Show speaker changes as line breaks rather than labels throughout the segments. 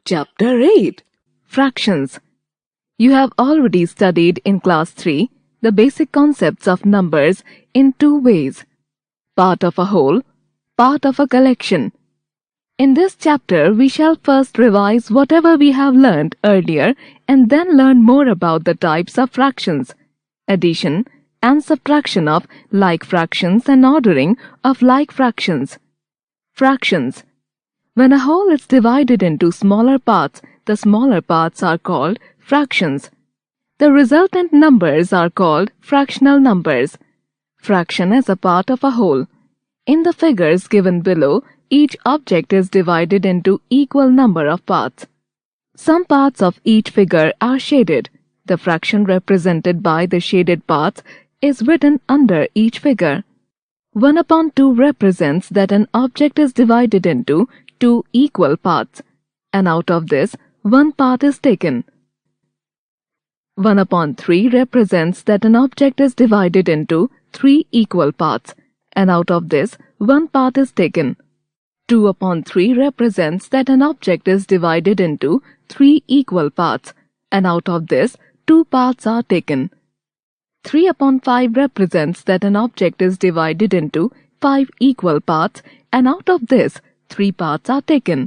Chapter 8 Fractions. You have already studied in Class 3 the basic concepts of numbers in two ways: part of a whole, part of a collection. In this chapter, we shall first revise whatever we have learned earlier and then learn more about the types of fractions, addition and subtraction of like fractions and ordering of like fractions. Fractions. When a whole is divided into smaller parts, the smaller parts are called fractions. The resultant numbers are called fractional numbers. Fraction is a part of a whole. In the figures given below, each object is divided into equal number of parts. Some parts of each figure are shaded. The fraction represented by the shaded parts is written under each figure. 1/2 represents that an object is divided into two equal parts, and out of this, one part is taken. 1/3 represents that an object is divided into three equal parts, and out of this, one part is taken. 2/3 represents that an object is divided into three equal parts, and out of this, two parts are taken. 3/5 represents that an object is divided into five equal parts, and out of this, three parts are taken.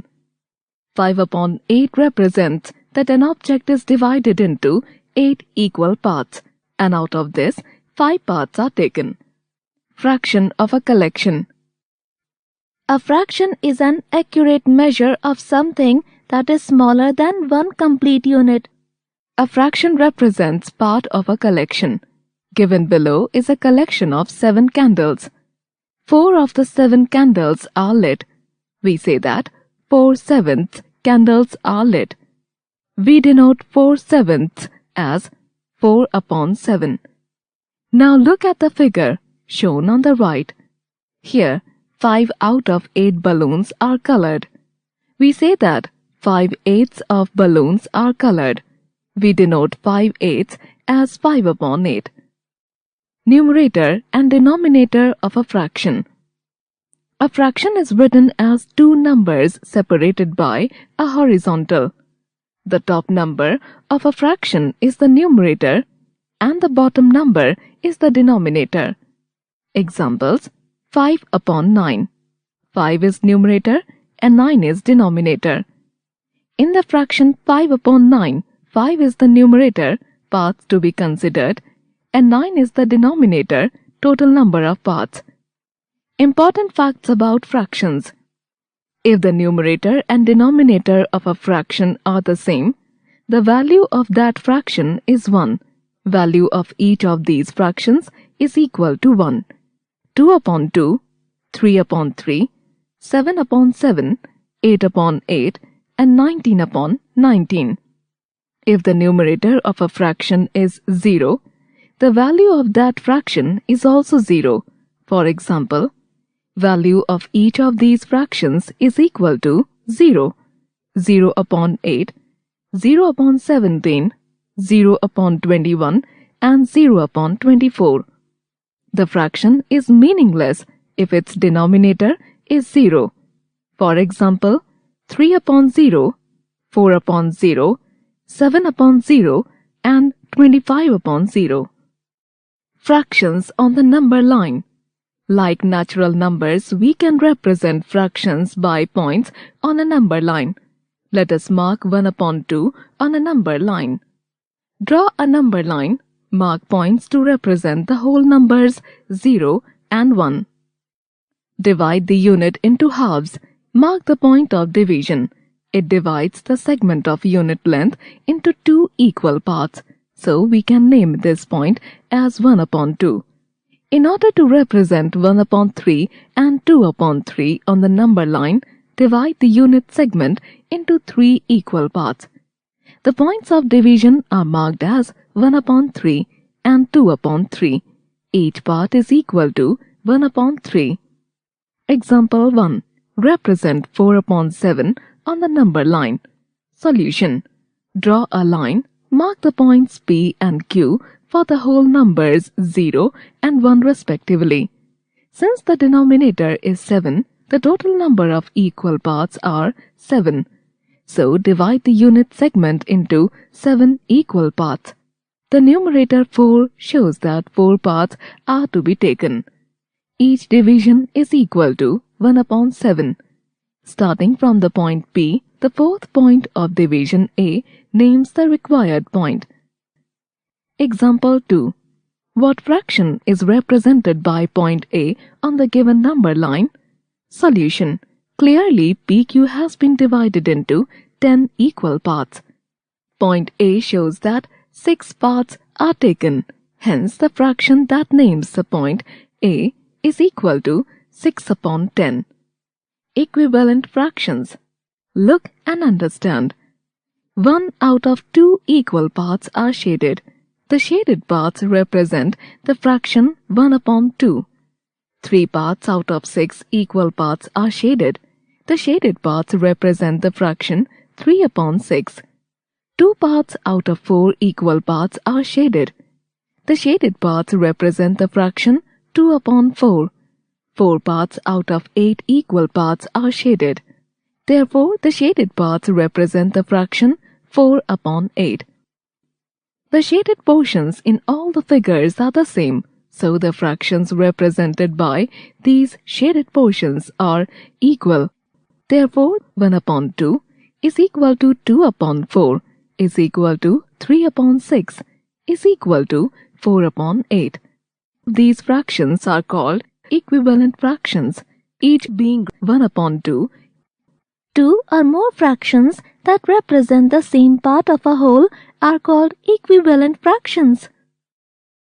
5/8 represents that an object is divided into eight equal parts, and out of this, five parts are taken. Fraction of a collection.
A fraction is an accurate measure of something that is smaller than one complete unit.
A fraction represents part of a collection. Given below is a collection of 7 candles. 4 of the 7 candles are lit. We say that 4/7 candles are lit. We denote 4/7 as 4/7. Now look at the figure shown on the right. Here, 5 out of 8 balloons are colored. We say that 5/8 of balloons are colored. We denote 5/8 as 5/8. Numerator and denominator of a fraction. A fraction is written as two numbers separated by a horizontal. The top number of a fraction is the numerator and the bottom number is the denominator. Examples: 5/9. 5 is numerator and 9 is denominator. In the fraction 5/9, 5 is the numerator, parts to be considered, and 9 is the denominator, total number of parts. Important facts about fractions. If the numerator and denominator of a fraction are the same, the value of that fraction is 1. Value of each of these fractions is equal to 1. 2/2, 3/3, 7/7, 8/8, and 19/19. If the numerator of a fraction is 0, the value of that fraction is also 0. For example, value of each of these fractions is equal to 0, 0/8, 0/17, 0/21, and 0/24. The fraction is meaningless if its denominator is 0. For example, 3/0, 4/0, 7/0, and 25/0. Fractions on the number line. Like natural numbers, we can represent fractions by points on a number line. Let us mark 1/2 on a number line. Draw a number line. Mark points to represent the whole numbers 0 and 1. Divide the unit into halves. Mark the point of division. It divides the segment of unit length into two equal parts, so we can name this point as 1/2. In order to represent 1/3 and 2/3 on the number line, divide the unit segment into three equal parts. The points of division are marked as 1/3 and 2/3. Each part is equal to 1/3. Example 1. Represent 4/7 on the number line. Solution. Draw a line. Mark the points P and Q for the whole numbers 0 and 1 respectively. Since the denominator is 7, the total number of equal parts are 7. So divide the unit segment into 7 equal parts. The numerator 4 shows that 4 parts are to be taken. Each division is equal to 1 upon 7. Starting from the point P, the fourth point of division A names the required point. Example 2. What fraction is represented by point A on the given number line? Solution. Clearly, PQ has been divided into 10 equal parts. Point A shows that 6 parts are taken. Hence, the fraction that names the point A is equal to 6 upon 10. Equivalent fractions. Look and understand. 1 out of 2 equal parts are shaded. The shaded parts represent the fraction 1 upon 2. 3 parts out of 6 equal parts are shaded. The shaded parts represent the fraction 3 upon 6. 2 parts out of 4 equal parts are shaded. The shaded parts represent the fraction 2 upon 4. 4 parts out of 8 equal parts are shaded. Therefore, the shaded parts represent the fraction 4 upon 8. The shaded portions in all the figures are the same, so the fractions represented by these shaded portions are equal. Therefore, 1 upon 2 is equal to 2 upon 4 is equal to 3 upon 6 is equal to 4 upon 8. These fractions are called equivalent fractions, each being 1 upon 2.
2 or more fractions that represent the same part of a whole are called equivalent fractions.